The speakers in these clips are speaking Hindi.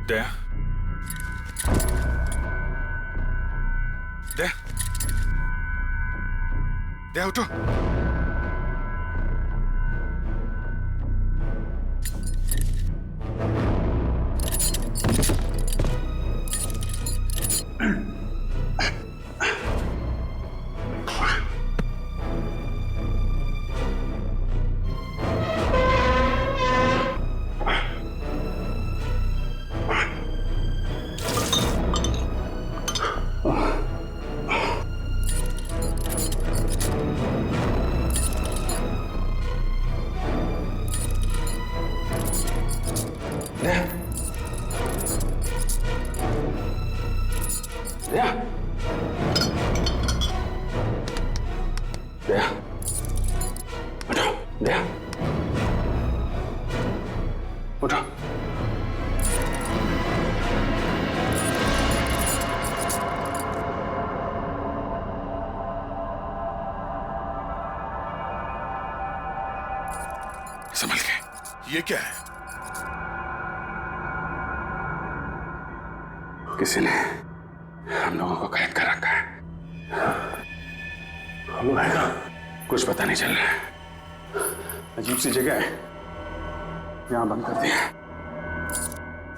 दया, दया, दया उठो। संभल के। ये क्या है? किसी ने हम लोगों को कैद कर रखा है। हम लोग है ना, कुछ पता नहीं चल रहा है। अजीब सी जगह है, यहां बंद कर दिया।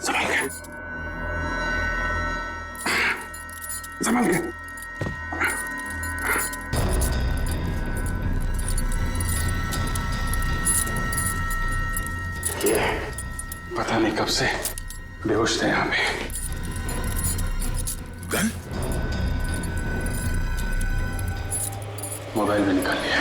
संभल के, संभल के। पता नहीं कब से बेहोश थे यहाँ पे। गन? मोबाइल भी निकाल लिया।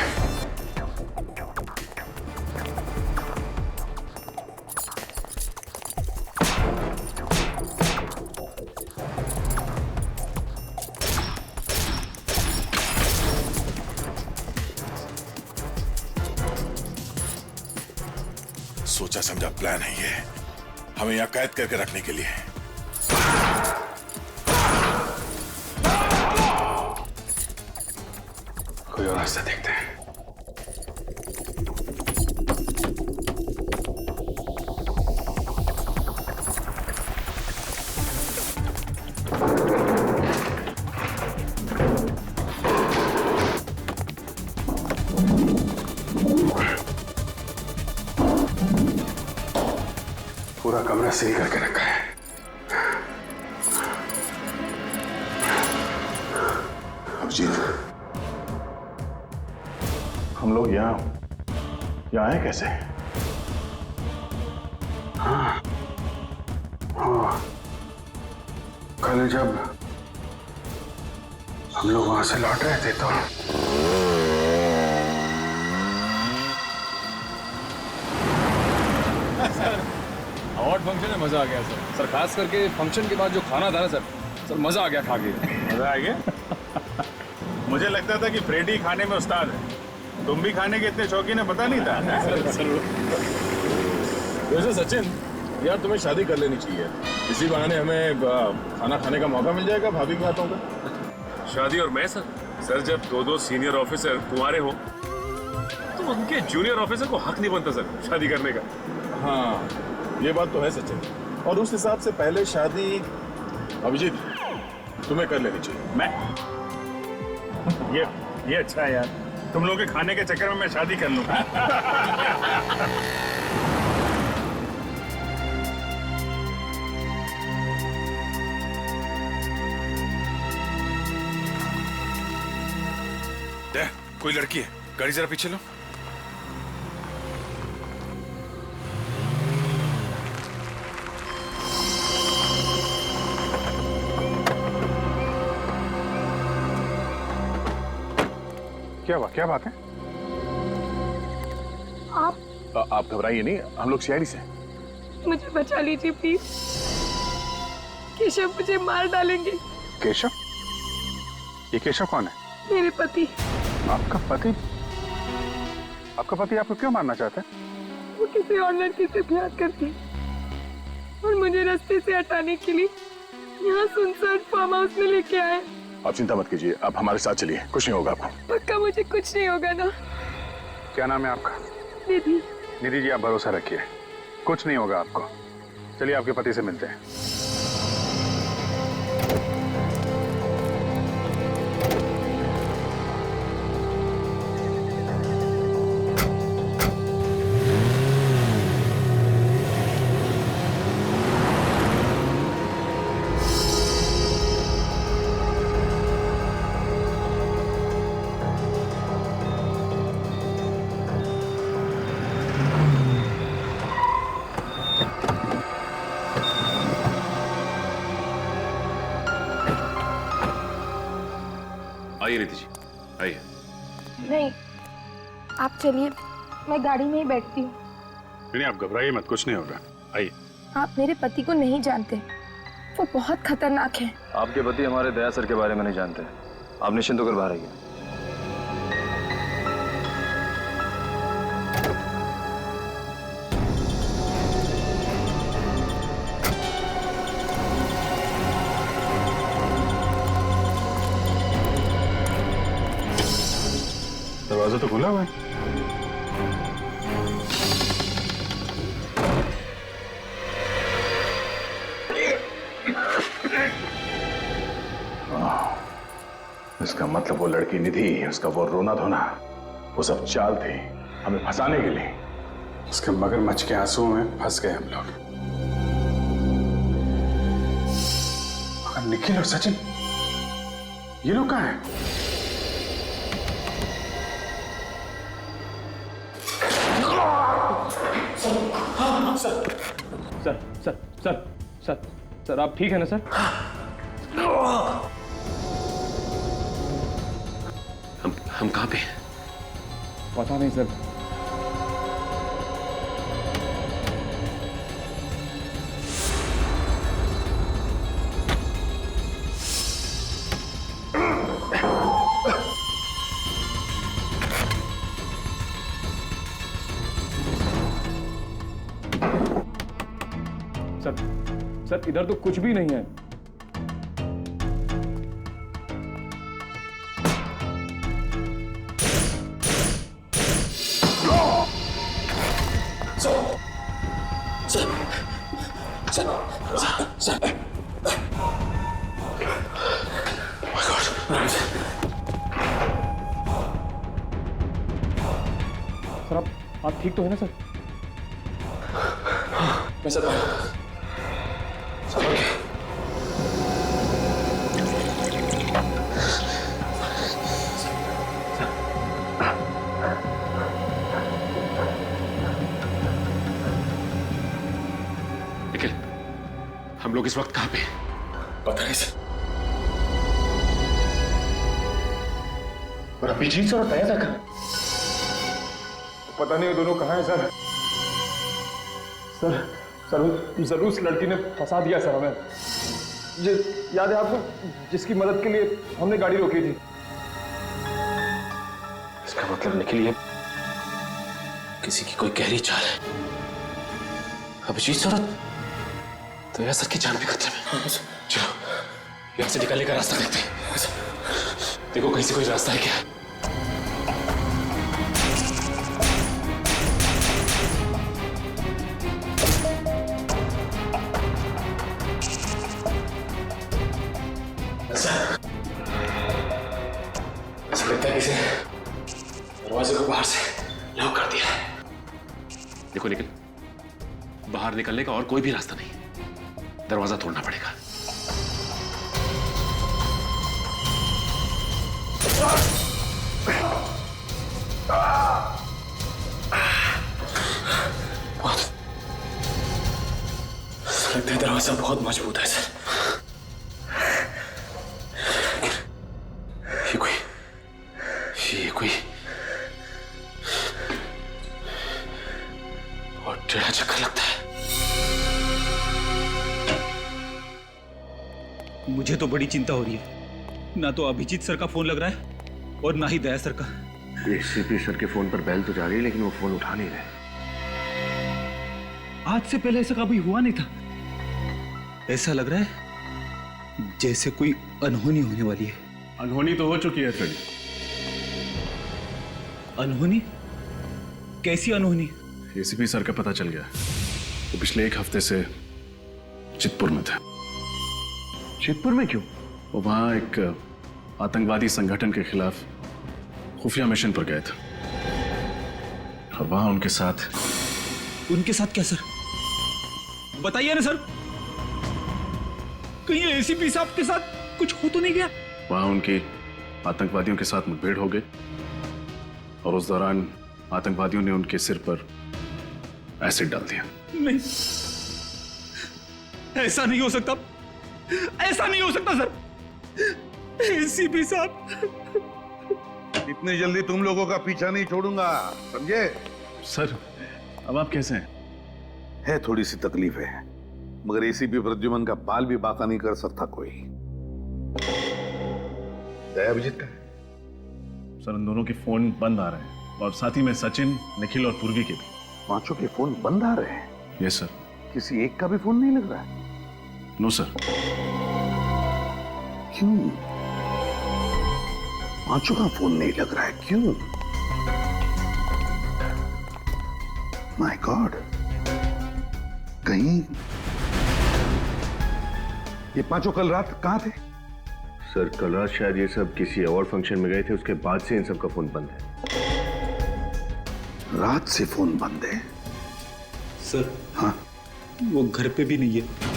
सोचा समझा प्लान है ये, हमें यहां कैद करके रखने के लिए। कोई और रास्ता देखते हैं। पूरा कमरा सील करके रखा है। अभिजीत, हम लोग यहाँ हैं कैसे? हाँ, कल जब हम लोग वहां से लौट रहे थे तो अवार्ड फंक्शन में मजा आ गया सर। खास करके फंक्शन के बाद जो खाना था ना सर मजा आ गया खा के। मजा आ गया? मुझे लगता था कि फ्रेडी खाने में उस्ताद है, तुम भी खाने के इतने शौकीन है पता नहीं था। वैसे सचिन यार, तुम्हें शादी कर लेनी चाहिए। इसी बहाने हमें खाना खाने का मौका मिल जाएगा भाभी के हाथों का। शादी और मैं सर जब दो सीनियर ऑफिसर तुम्हारे हो तो उनके जूनियर ऑफिसर को हक नहीं बनता सर शादी करने का। हाँ, ये बात तो है सचिन। और उस हिसाब से पहले शादी अभिजीत तुम्हें कर लेनी चाहिए। मैं ये अच्छा है यार, तुम लोग के खाने के चक्कर में मैं शादी कर लूं। कोई लड़की है, गाड़ी जरा पीछे लो। क्या हुआ, क्या बात है? आप घबराइए नहीं, हम लोग सीआईडी से हैं। मुझे बचा लीजिए प्लीज। केशव मुझे मार डालेंगे। केशव? ये केशव कौन है? मेरे पति। आपका पति? आपका पति आपको क्यों मारना चाहता है? वो किसी और लड़की से प्यार करती है और मुझे रास्ते से हटाने के लिए यहाँ सुनसान फार्म हाउस में लेके आए। आप चिंता मत कीजिए, आप हमारे साथ चलिए, कुछ नहीं होगा आपको। पक्का मुझे कुछ नहीं होगा ना? क्या नाम है आपका? निधि। निधि जी, आप भरोसा रखिए, कुछ नहीं होगा आपको। चलिए आपके पति से मिलते हैं। आइए नीति जी, आइए। नहीं, आप चलिए, मैं गाड़ी में ही बैठती हूँ। नहीं, आप घबराइए मत, कुछ नहीं होगा। आइए। आप मेरे पति को नहीं जानते, वो बहुत खतरनाक है। आपके पति हमारे दया सर के बारे में नहीं जानते। आप निश्चिंत होकर बाहर आइए। दरवाजा तो खुला हुआ है। इसका मतलब वो लड़की निधि, उसका वो रोना धोना, वो सब चाल थी हमें फंसाने के लिए। उसके मगरमच्छ के आंसुओं में फंस गए हम लोग। मगर निखिल और सचिन, ये लोग कहाँ हैं? सर आप ठीक है ना सर? हम कहाँ पे? पता नहीं सर। सर इधर तो कुछ भी नहीं है। सर आप ठीक तो है ना सर? मैं सर निखिल, हम लोग इस वक्त कहाँ पे? पता नहीं सर। और अभिजीत सर और दया था कहाँ? पता नहीं वो दोनों कहाँ हैं सर। सर जरूर उस लड़की ने फंसा दिया सर हमें। याद है आपको, जिसकी मदद के लिए हमने गाड़ी रोकी थी? इसका मतलब निखिल, ये किसी की कोई गहरी चाल है। अभिजीत सर तो यह सर की जान भी खतरे में। चलो यहाँ से निकलने का रास्ता देखते हैं। देखो कहीं से कोई रास्ता है क्या? ऐसा लगता है किसी ने दरवाजे को बाहर से लॉक कर दिया है। देखो निखिल, बाहर निकलने का और कोई भी रास्ता नहीं, दरवाजा तोड़ना पड़ेगा। लगता है दरवाजा बहुत मजबूत है सर। ये कोई बहुत टेढ़ा चक्कर लगता है। मुझे तो बड़ी चिंता हो रही है। ना तो अभिजीत सर का फोन लग रहा है और ना ही दया सर का। एसीपी सर के फोन पर बेल तो जा रही है, लेकिन वो फोन उठा नहीं रहे। आज से पहले ऐसा कभी हुआ नहीं था। ऐसा लग रहा है जैसे कोई अनहोनी होने वाली है। अनहोनी तो हो चुकी है फ्रेडी। अनहोनी? कैसी अनहोनी? एसीपी सर का पता चल गया। वो पिछले एक हफ्ते से चितपुर में थे। चितपुर में क्यों? वो वहां एक आतंकवादी संगठन के खिलाफ खुफिया मिशन पर गए थे और वहां उनके साथ क्या सर? बताइए ना सर, कहीं एसीपी साहब के साथ कुछ हो तो नहीं गया? वहां उनकी आतंकवादियों के साथ मुठभेड़ हो गई और उस दौरान आतंकवादियों ने उनके सिर पर एसिड डाल दिया। नहीं, ऐसा नहीं हो सकता, ऐसा नहीं हो सकता सर। एसीपी साहब, इतनी जल्दी तुम लोगों का पीछा नहीं छोड़ूंगा, समझे? सर अब आप कैसे हैं? है थोड़ी सी तकलीफ है, मगर एसीपी प्रद्युमन का बाल भी बाका नहीं कर सकता कोई। दया अभिजीत का है? सर उन दोनों के फोन बंद आ रहे हैं और साथ ही में सचिन, निखिल और पूर्वी के भी। पांचों के फोन बंद आ रहे हैं? Yes sir. किसी एक का भी फोन नहीं लग रहा है? No sir. क्यों? पांचों का फोन नहीं लग रहा है, क्यों? माय गॉड, कहीं ये पांचों कल रात कहां थे? सर कल रात शायद ये सब किसी अवार्ड फंक्शन में गए थे, उसके बाद से इन सब का फोन बंद है। रात से फोन बंद है? सर हाँ, वो घर पे भी नहीं है।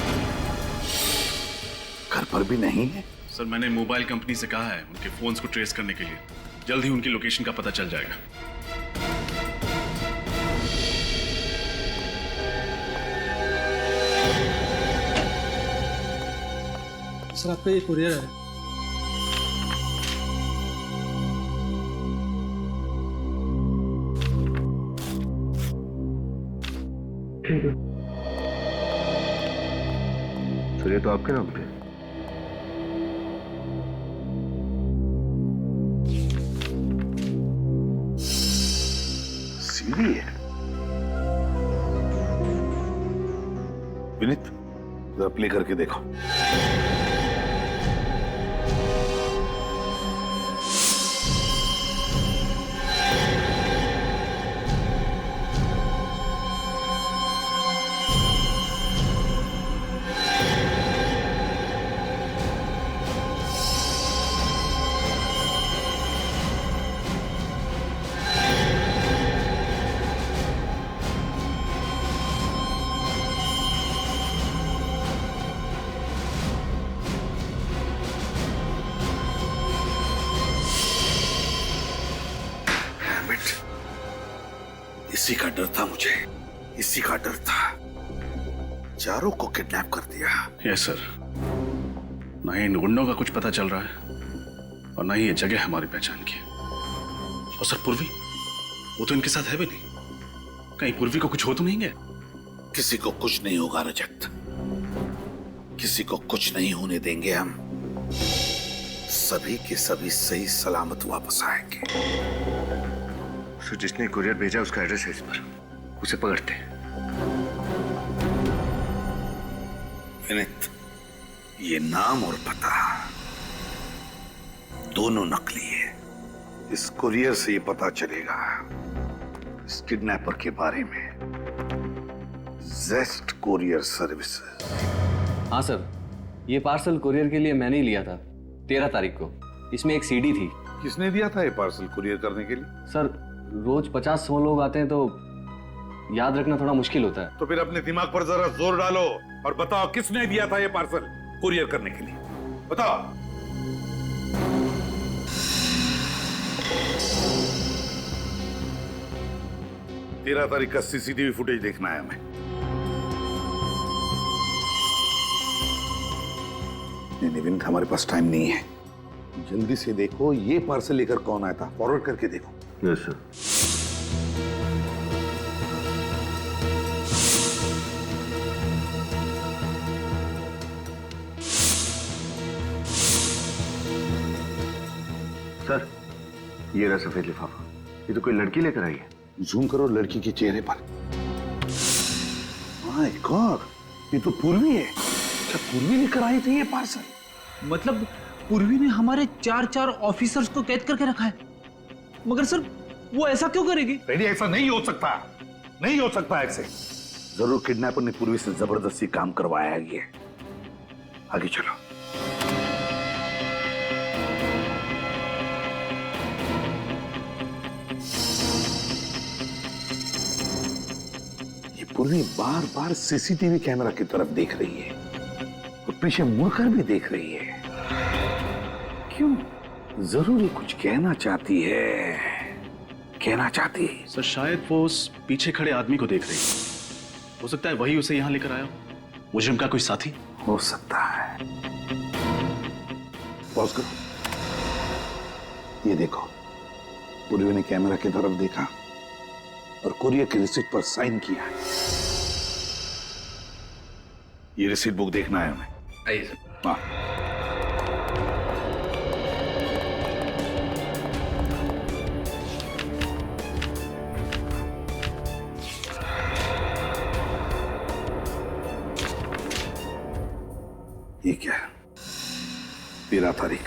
घर पर भी नहीं है? सर मैंने मोबाइल कंपनी से कहा है उनके फोन्स को ट्रेस करने के लिए। जल्द ही उनकी लोकेशन का पता चल जाएगा। सर आपका ये कुरियर है। सर ये तो आपके नाम पे। सीढ़ी है। विनीत, जरा प्ले करके देखो। इसी का डर था मुझे, इसी का डर था। चारों को किडनैप कर दिया। Yes sir. ना ही इन गुंडों का कुछ पता चल रहा है और ना ही ये जगह हमारी पहचान की। और सर पूर्वी, वो तो इनके साथ है भी नहीं। कहीं पूर्वी को कुछ हो तो नहीं गया? किसी को कुछ नहीं होगा रजत, किसी को कुछ नहीं होने देंगे हम। सभी के सभी सही सलामत वापस आएंगे। सर जिसने कुरियर भेजा उसका एड्रेस है इस पर, उसे पकड़ते हैं। विनीत, ये नाम और पता दोनों नकली है। इस कुरियर से ये पता चलेगा इस किडनैपर के बारे में। जेस्ट कुरियर सर्विसेज। हाँ सर, ये पार्सल कुरियर के लिए मैंने ही लिया था 13 तारीख को। इसमें एक सीडी थी। किसने दिया था ये पार्सल कुरियर करने के लिए? सर रोज 50-100 लोग आते हैं तो याद रखना थोड़ा मुश्किल होता है। तो फिर अपने दिमाग पर जरा जोर डालो और बताओ किसने दिया था ये पार्सल कुरियर करने के लिए? बताओ। तेरह तारीख का सीसीटीवी फुटेज देखना है हमें। नहीं विनीत, हमारे पास टाइम नहीं है। जल्दी से देखो ये पार्सल लेकर कौन आया था, फॉरवर्ड करके देखो। Yes sir. सर ये रहा सफेद लिफाफा। ये तो कोई लड़की लेकर आई है। जूम करो लड़की के चेहरे पर। माय गॉड, ये तो पूर्वी है। क्या पूर्वी लेकर आई थी ये पार्सल? मतलब पूर्वी ने हमारे 4 ऑफिसर्स को कैद करके रखा है। मगर सर वो ऐसा क्यों करेगी? रेडी, ऐसा नहीं हो सकता, नहीं हो सकता ऐसे। जरूर किडनैपर ने पूर्वी से जबरदस्ती काम करवाया है ये। आगे चलो। ये पूर्वी बार बार सीसीटीवी कैमरा की तरफ देख रही है और पीछे मुड़कर भी देख रही है। क्यों? जरूर ये कुछ कहना चाहती है, कहना चाहती है। सर शायद वो उस पीछे खड़े आदमी को देख रही है। हो सकता है वही उसे यहां लेकर आया हो, मुजरिम का कोई साथी। हो सकता है। पॉज करो। ये देखो, पूर्वी ने कैमरा की तरफ देखा और कुरियर की रिसीट पर साइन किया। ये रिसीट बुक देखना है हमें। आइए सर। हाँ। ये क्या है? 13 तारीख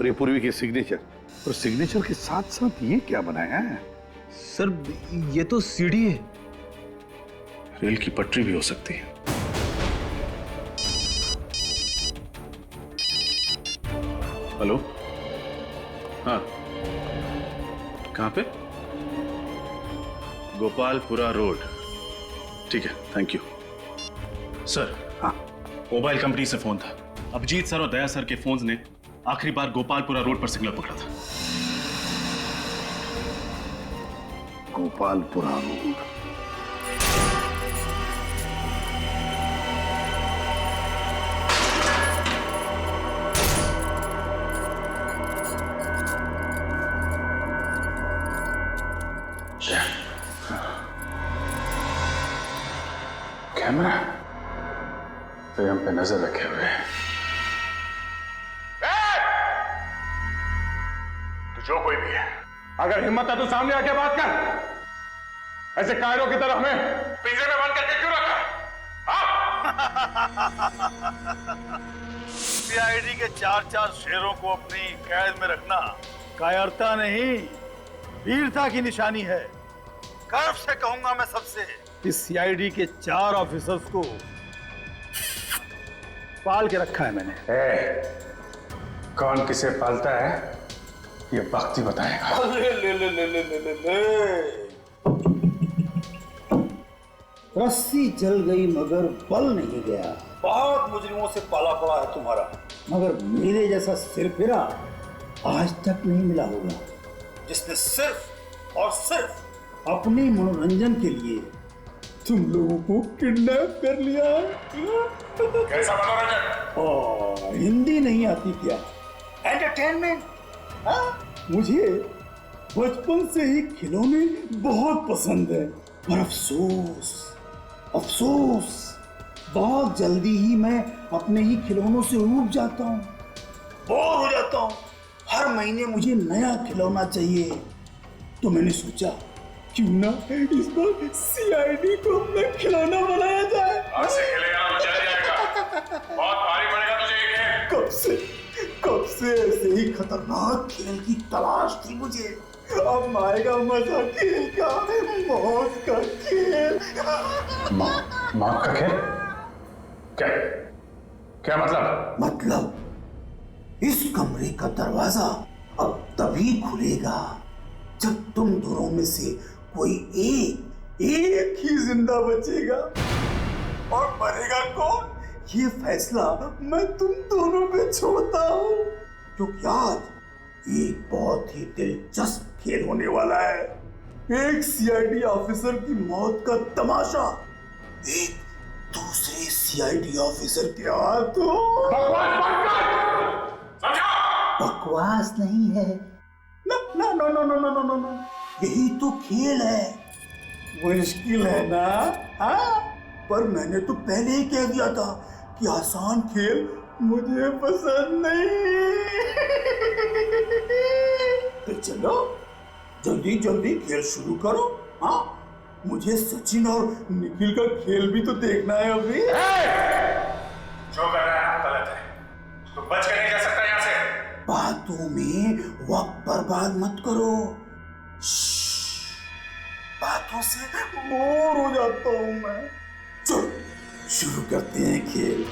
और ये पूर्वी की सिग्नेचर, और सिग्नेचर के साथ साथ ये क्या बनाया है? सर ये तो सीढ़ी है। रेल की पटरी भी हो सकती है। हेलो, हाँ, कहां पे? गोपालपुरा रोड। ठीक है, थैंक यू सर। हाँ। मोबाइल कंपनी से फोन था। अभिजीत सर और दया सर के फोन्स ने आखिरी बार गोपालपुरा रोड पर सिग्नल पकड़ा था। गोपालपुरा रोड। कैमरा तो हम पे नजर रखे हुए हैं। तो जो कोई भी है, अगर हिम्मत है तो सामने आके बात कर। ऐसे कायरों की तरह हमें पिंजरे में बंद करके क्यों रखा? सीआईडी के 4-4 शेरों को अपनी कैद में रखना कायरता नहीं, वीरता की निशानी है। गर्व से कहूंगा मैं सबसे, इस सीआईडी के 4 ऑफिसर्स को पाल के रखा है मैंने। कौन किसे पालता है ये वक्त ही बताएगा। रस्सी जल गई मगर बल नहीं गया। बहुत मुजरिमों से पाला पड़ा है तुम्हारा, मगर मेरे जैसा सिरफिरा आज तक नहीं मिला होगा, जिसने सिर्फ और सिर्फ अपने मनोरंजन के लिए तुम लोगों को किडनैप कर लिया। कैसा मनोरंजन? हिंदी नहीं आती क्या? एंटरटेनमेंट। मुझे बचपन से ही खिलौने बहुत पसंद है, पर अफसोस अफसोस बहुत जल्दी ही मैं अपने ही खिलौनों से ऊब जाता हूँ, बोर हो जाता हूँ। हर महीने मुझे नया खिलौना चाहिए, तो मैंने सोचा क्यों ना इस बार सीआईडी को अपना खिलौना बनाया जाए। आज से खेलेगा तो चल जाएगा, बहुत भारी पड़ेगा तुझे ये खेल। कब से ऐसे ही खतरनाक खेल की तलाश थी मुझे। अब आएगा मजा खेल का, मौत का खेल। मौत का खेल? क्या क्या मतलब इस कमरे का दरवाजा अब तभी खुलेगा जब तुम दोनों में से कोई एक ही जिंदा बचेगा, और मरेगा कौन ये फैसला मैं तुम दोनों पे छोड़ता हूँ। क्योंकि आज एक बहुत ही दिलचस्प खेल होने वाला है। एक सीआईडी ऑफिसर की मौत का तमाशा एक दूसरे सीआईडी ऑफिसर के हाथों। बकवास नहीं है ना, नो, यही तो खेल है। मुश्किल है ना? हाँ, पर मैंने तो पहले ही कह दिया था कि आसान खेल मुझे पसंद नहीं। तो चलो जल्दी खेल शुरू करो। हाँ, मुझे सचिन और निखिल का खेल भी तो देखना है अभी। जो कर रहा है गलत है, तो बच कर नहीं जा सकता यहाँ से। बातों में वक्त बर्बाद मत करो। बातों से बोर हो जाता हूं मैं। शुरू करते हैं खेल।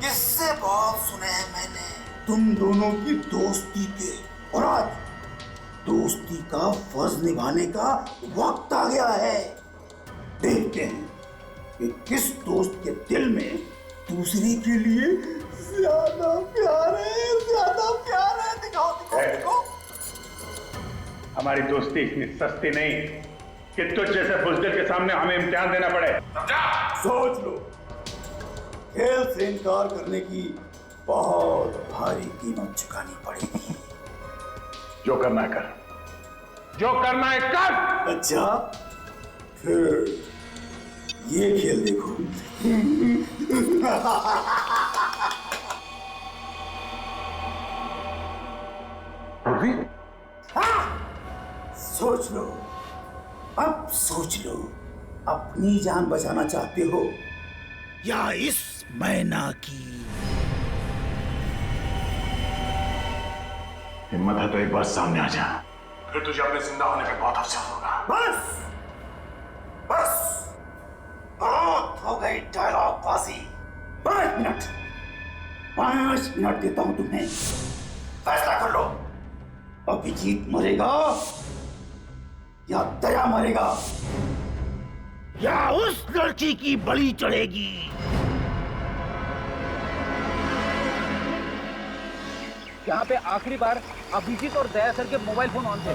किससे बहुत सुने हैं मैंने तुम दोनों की दोस्ती के, और आज दोस्ती का फर्ज निभाने का वक्त आ गया है। देखते हैं कि किस दोस्त के दिल में दूसरे के लिए ज्यादा प्यार है, ज्यादा प्यार है। दिखाओ दिखाओ दिखाओ। हमारी दोस्ती इतनी सस्ती नहीं कि तुझ जैसे बुज़दिल के सामने हमें इम्तिहान देना पड़े। सोच लो, खेल से इनकार करने की बहुत भारी कीमत चुकानी पड़ेगी। जो करना है कर, जो करना है कर। अच्छा, फिर ये खेल देखो। सोच लो, अब सोच लो, अपनी जान बचाना चाहते हो या इस मैना की? हिम्मत है तो एक बार सामने आ जा, फिर तुझे अपने जिंदा होने पे बहुत अफसोस होगा। बस बस, बहुत हो गई डायलॉग बाजी। 5 मिनट देता हूं तुम्हें, फैसला कर लो। अभिजीत मरेगा या दया मरेगा, या उस लड़की की बलि चढ़ेगी। यहाँ पे आखिरी बार अभिजीत और दया सर के मोबाइल फोन ऑन थे।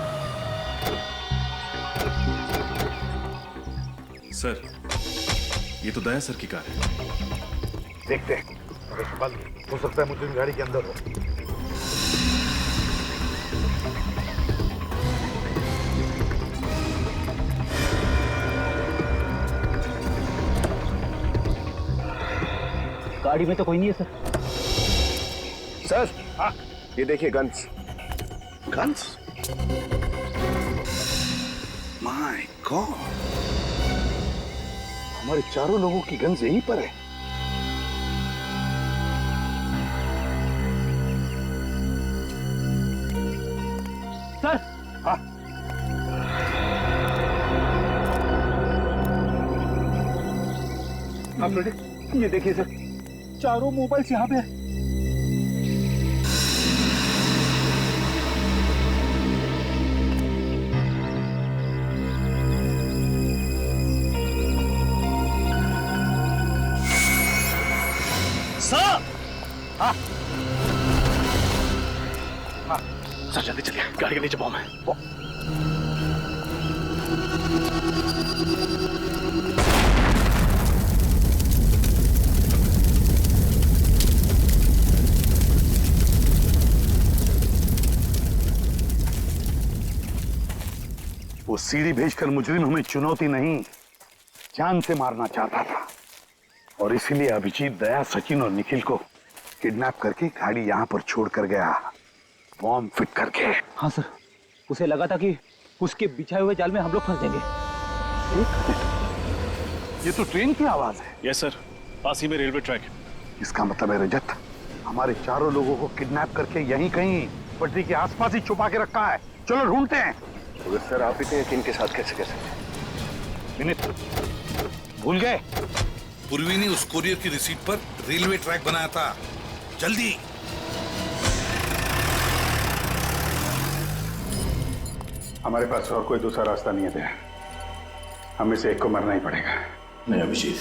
सर, ये तो दया सर की कार है। देखते हैं, हो सकता है मुझे गाड़ी के अंदर हो। गाड़ी में तो कोई नहीं है सर। सर, हाँ, ये देखिए गन्स। गन्स? माय गॉड, हमारे चारों लोगों की गन्स यहीं पर है। सर, हाँ, आप रेडी? ये देखिए सर, चारों मोबाइल्स यहाँ पे है। सर, हाँ हाँ, सर जल्दी चलिए, गाड़ी के नीचे बॉम्ब है। वो सीढ़ी भेजकर मुजरिम हमें चुनौती नहीं, जान से मारना चाहता था, और इसीलिए अभिजीत, दया, सचिन और निखिल को किडनैप करके गाड़ी यहाँ पर छोड़कर गया, बॉम्ब फिट करके। हाँ सर, उसे लगा था कि उसके बिछाए हुए जाल में हम लोग फंस जाएंगे। ये तो ट्रेन की आवाज है। यस सर, पास ही में रेलवे ट्रैक है। इसका मतलब है रजत हमारे चारों लोगों को किडनैप करके यहीं कहीं पटरी के आसपास ही छुपा के रखा है। चलो ढूंढते हैं। तो सर, आप इतने यकीन के साथ कैसे कह सकते? विनीत, भूल गए? पूर्वी ने उस कोरियर की रिसीट पर रेलवे ट्रैक बनाया था। जल्दी। हमारे पास और कोई दूसरा रास्ता नहीं है दया, हमें से एक को मरना ही पड़ेगा। नहीं अभिजीत,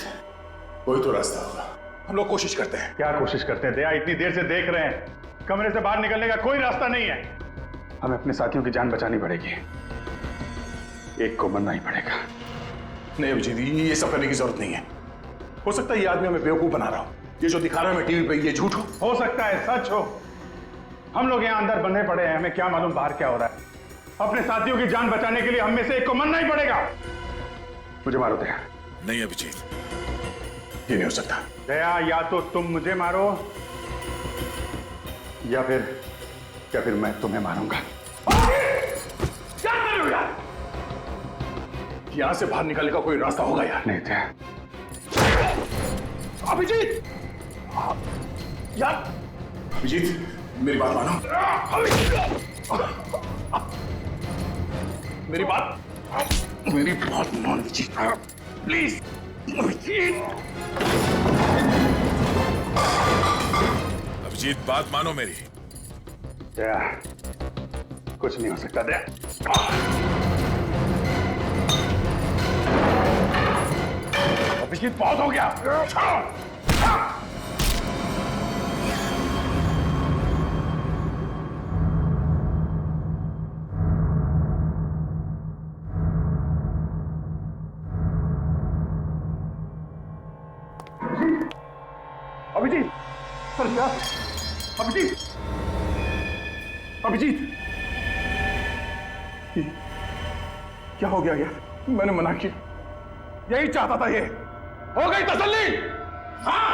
कोई तो रास्ता होगा, हम लोग कोशिश करते हैं। क्या कोशिश करते हैं दया? इतनी देर से देख रहे हैं, कमरे से बाहर निकलने का कोई रास्ता नहीं है। हमें अपने साथियों की जान बचानी पड़ेगी, एक को मरना ही पड़ेगा। नहीं अभिजीत, ये सब करने की जरूरत नहीं है। हो सकता है ये आदमी हमें बेवकूफ बना रहा हो, ये जो दिखा रहा है टीवी पे ये झूठ हो सकता है सच हो। हम लोग यहाँ अंदर बंधे पड़े हैं, हमें क्या मालूम बाहर क्या हो रहा है। अपने साथियों की जान बचाने के लिए हम में से एक को मरना ही पड़ेगा। मुझे मारो दया। नहीं अभिजीत, ये नहीं हो सकता। दया, या तो तुम मुझे मारो या फिर मैं तुम्हें मारूंगा। क्या कर रहे हो यार? यहां से बाहर निकलने का कोई रास्ता होगा यार? नहीं दया। अभिजीत, यार अभिजीत, मेरी बात मानो। मेरी बात मान अभिजीत, प्लीज अभिजीत। अभिजीत बात मानो मेरी। दया, कुछ नहीं हो सकता दया। अभिजीत बहुत हो गया। अभिजीत, सर क्या? अभिजीत, अभिजीत, क्या हो गया यार? मैंने मना किया, यही चाहता था। ये हो गई तसल्ली? हाँ।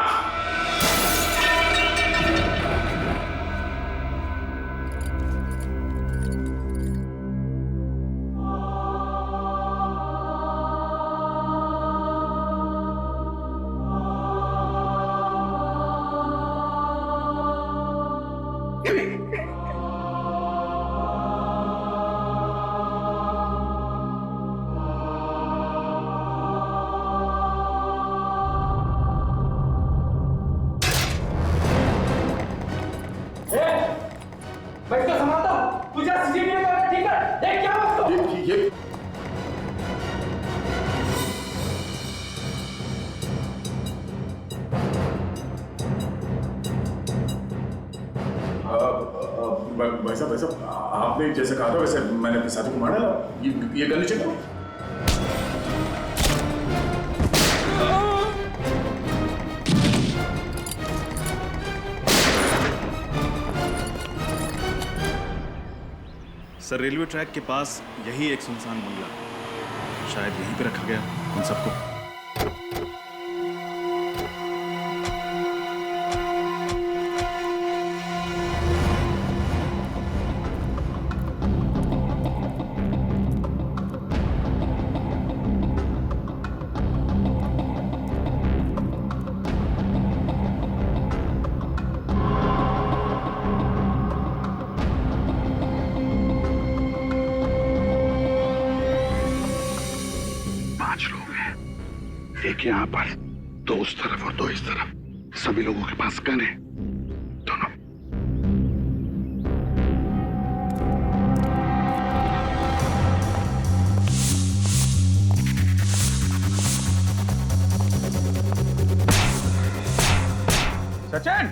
भाई साहब, आपने जैसे कहा था वैसे मैंने अपने साथी को मार डाला। ये गन नीचे करो। सर, रेलवे ट्रैक के पास यही एक सुनसान बंगला, शायद यहीं पे रखा गया उन सबको। एक यहाँ पर, दो उस तरफ और दो इस तरफ। सभी लोगों के पास गन है, दोनों। सचिन,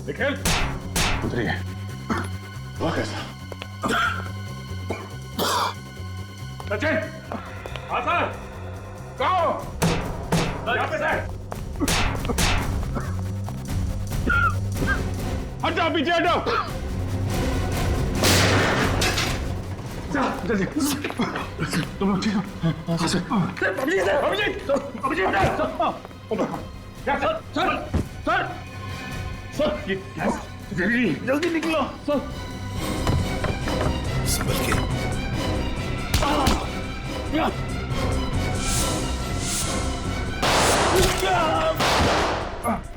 निखिल, उतरिए। वह कैसा? सचिन, हाँ सर, कहो। यहाँ पे सर। हटाओ, पीछे हटाओ। जल्दी। तुम लोग ठीक हो? हाँ sir. Abhijit, Abhijit, Abhijit, sir, sir, sir, sir, जल्दी, जल्दी निकलो, सर। संभल के।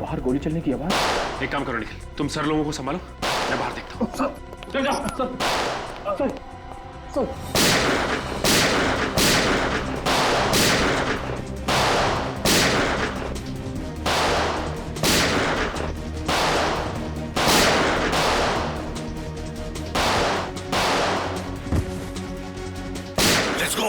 बाहर गोली चलने की आवाज। एक काम करो निखिल, तुम सर लोगों को संभालो, मैं बाहर देखता हूँ। चल जाओ, sir, sir, sir. Let's go.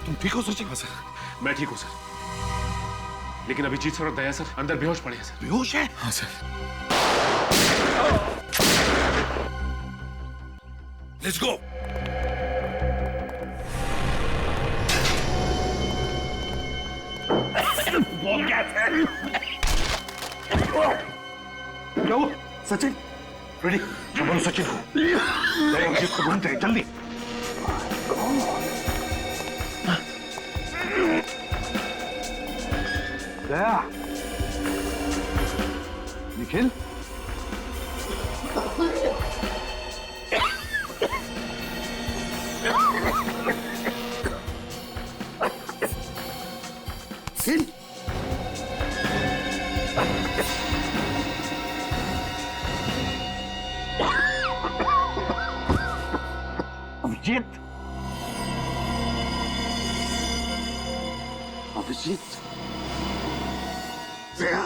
तुम ठीक हो सचिन? हाँ सर, मैं ठीक हूँ सर, लेकिन अभिजीत सर और दया सर अंदर बेहोश पड़े हैं सर। बेहोश है? हाँ सर। Let's go. बोल क्या है? क्या हुआ? सचिन, रेडी? संभालो सचिन को। दया अभिजीत को ढूंढते हैं, जल्दी। गया। निखिल, अभिजीत, अभिजीत, जया,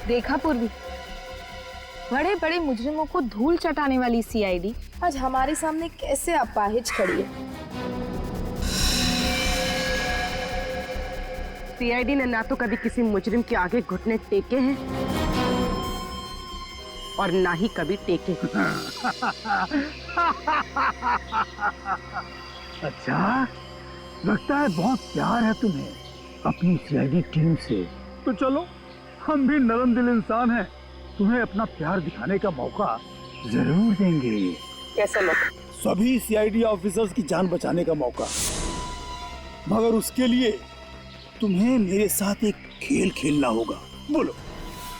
देखा पूर्वी, बड़े बड़े मुजरिमों को धूल चटाने वाली सीआईडी आज हमारे सामने कैसे अपाहिज खड़ी है। सीआईडी ने ना तो कभी किसी मुजरिम के आगे घुटने टेके हैं और ना ही कभी टेके। अच्छा, लगता है बहुत प्यार है तुम्हें अपनी सीआईडी टीम से। तो चलो, हम भी नरम दिल इंसान हैं, तुम्हें अपना प्यार दिखाने का मौका जरूर देंगे। कैसा मौका? सभी सीआईडी ऑफिसर्स की जान बचाने का मौका। मगर उसके लिए तुम्हें मेरे साथ एक खेल खेलना होगा। बोलो,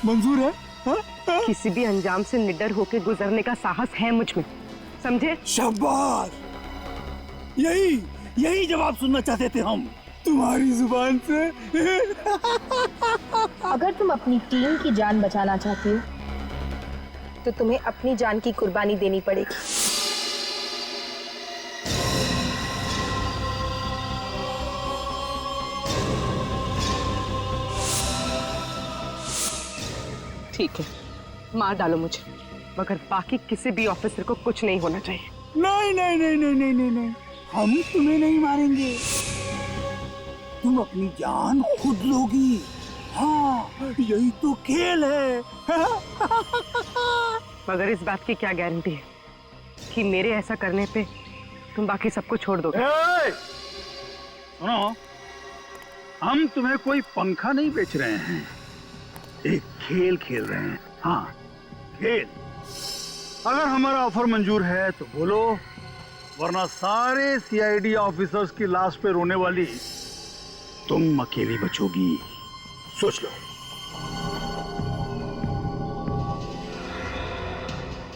मंजूर है? हा? किसी भी अंजाम से निडर होकर गुजरने का साहस है मुझ में, समझे? शाबाश, यही जवाब सुनना चाहते थे हम तुम्हारी जुबान से। अगर तुम अपनी टीम की जान बचाना चाहती हो तो तुम्हें अपनी जान की कुर्बानी देनी पड़ेगी। ठीक है, मार डालो मुझे, मगर बाकी किसी भी ऑफिसर को कुछ नहीं होना चाहिए। नहीं नहीं नहीं नहीं नहीं नहीं नहीं, हम तुम्हें नहीं मारेंगे, तुम अपनी जान खुद लोगी। हाँ, यही तो खेल है। मगर इस बात की क्या गारंटी है कि मेरे ऐसा करने पे तुम बाकी सबको छोड़ दोगे? सुनो, हम तुम्हें कोई पंखा नहीं बेच रहे हैं, एक खेल खेल रहे हैं। हाँ, खेल। अगर हमारा ऑफर मंजूर है तो बोलो, वरना सारे सीआईडी ऑफिसर्स की लाश पे रोने वाली तुम अकेली बचोगी। सोच लो।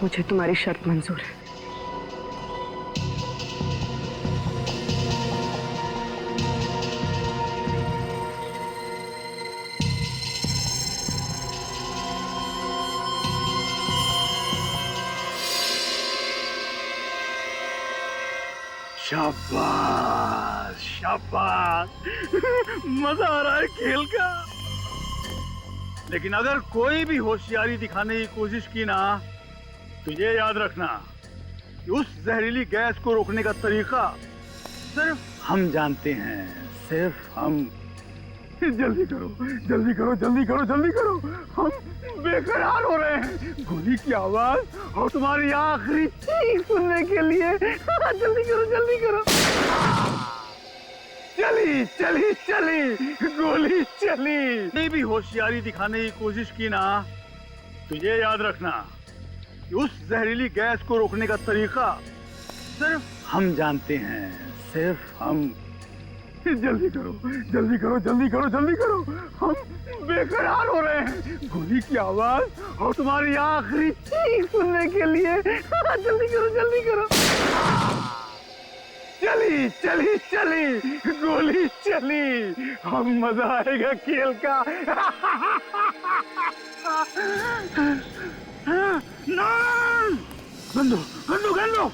मुझे तुम्हारी शर्त मंजूर है। शाबाश शाबाश, मजा आ रहा है खेल का। लेकिन अगर कोई भी होशियारी दिखाने की कोशिश की ना, तो ये याद रखना कि उस जहरीली गैस को रोकने का तरीका सिर्फ हम जानते हैं, सिर्फ हम। जल्दी करो जल्दी करो जल्दी करो जल्दी करो, हम बेकरार हो रहे हैं गोली की आवाज और तुम्हारी आखिरी चीख सुनने के लिए। जल्दी करो जल्दी करो। चली चली चली गोली चली। नहीं भी होशियारी दिखाने की कोशिश की ना, तो ये याद रखना कि उस जहरीली गैस को रोकने का तरीका सिर्फ हम जानते हैं, सिर्फ हम। जल्दी करो जल्दी करो जल्दी करो जल्दी करो, हम बेकरार हो रहे हैं गोली की आवाज और तुम्हारी आखिरी चीख सुनने के लिए। जल्दी करो जल्दी करो। चली चली चली गोली चली, हम मजा आएगा खेल का। गंदो गंदो गंदो,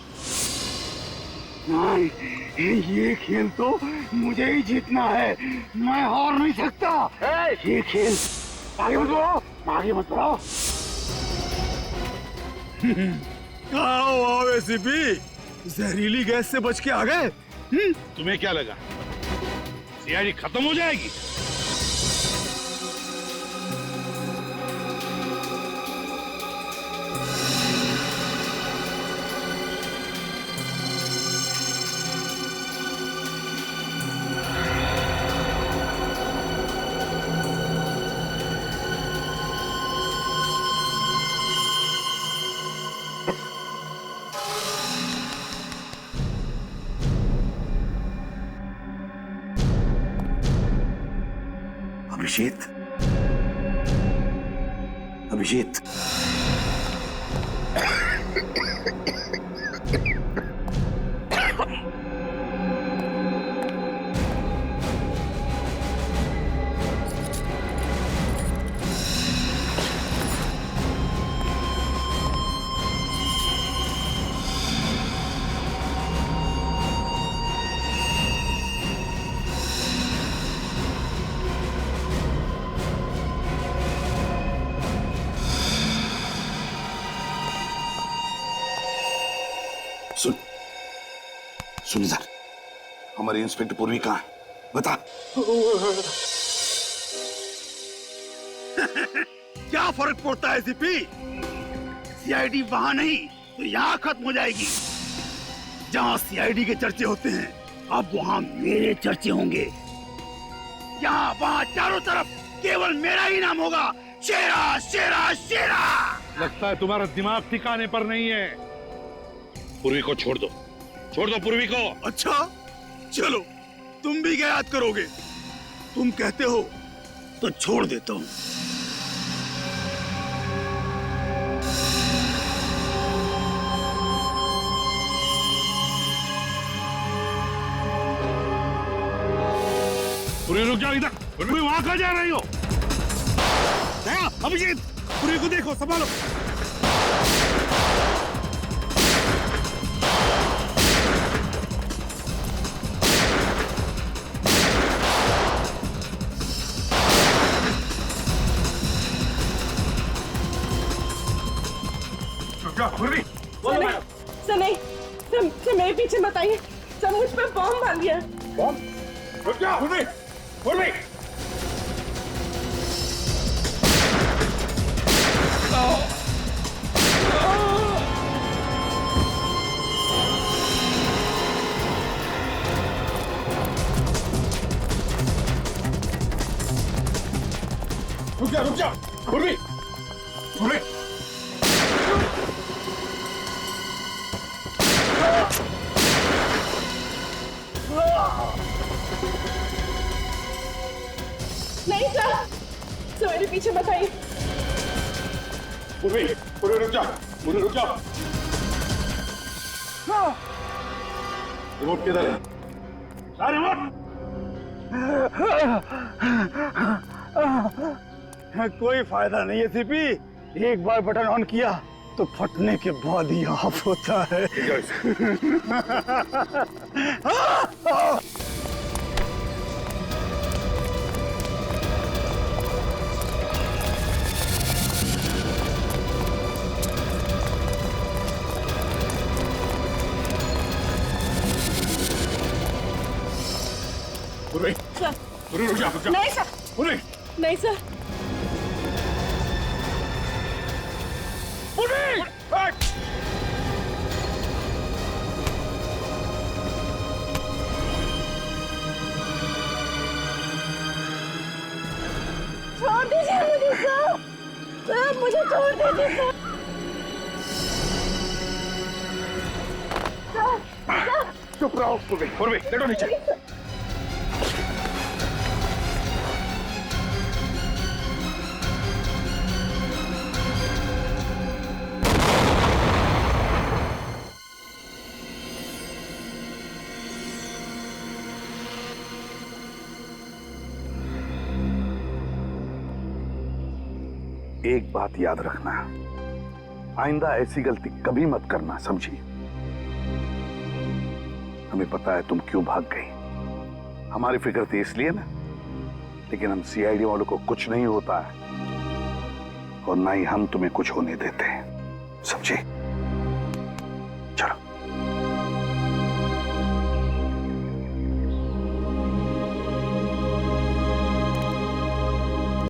ये खेल तो मुझे ही जीतना है, मैं हार नहीं सकता। ये खेल आगे बढ़ो। आगे मत बढ़ाओ। आओ एसीपी, जहरीली गैस से बच के आ गए। तुम्हें क्या लगा सीआईडी खत्म हो जाएगी? अभिजीत, अभिजीत, सुन इधर, हमारी इंस्पेक्टर पूर्वी कहाँ है? बता। क्या फर्क पड़ता है सीपी? सीआईडी वहां नहीं तो यहाँ खत्म हो जाएगी। जहां सीआईडी के चर्चे होते हैं अब वहां मेरे चर्चे होंगे। यहाँ वहां चारों तरफ केवल मेरा ही नाम होगा, शेरा शेरा शेरा। लगता है तुम्हारा दिमाग ठिकाने पर नहीं है। पूर्वी को छोड़ दो, छोड़ दो पूर्वी को। अच्छा चलो, तुम भी क्या याद करोगे? तुम कहते हो तो छोड़ देता हूं। पूर्वी रुक जाओ इधर। पूर्वी वहां कहाँ जा रही हो? अभिजीत, पूर्वी को देखो, संभालो। सर नहीं, सर मेरे पीछे मत आइए। सर मुझ पे बॉम्ब मार दिया। बॉम्ब? रुक जा पूर्वी, पूर्वी। रुक जा पूर्वी, पूर्वी। नहीं सर, सर मेरे पीछे मत आइए। पूर्वी, पूर्वी रुक जा, पूर्वी रुक जा। रिमोट किधर है? रिमोट। कोई फायदा नहीं है सीपी, एक बार बटन ऑन किया तो फटने के बाद ही ऑफ होता है। पूर्वी, सर पूर्वी रुक जा, रुक जा। नहीं सर, पूर्वी, नहीं सर। पूर्वी, छोड़ दीजिए मुझे सर, सर मुझे छोड़ दीजिए सर। चुप रहो पूर्वी, पूर्वी लेटो नीचे। एक बात याद रखना, आइंदा ऐसी गलती कभी मत करना, समझी? हमें पता है तुम क्यों भाग गई। हमारी फिक्र थी इसलिए ना, लेकिन हम सीआईडी वालों को कुछ नहीं होता है और ना ही हम तुम्हें कुछ होने देते, समझे?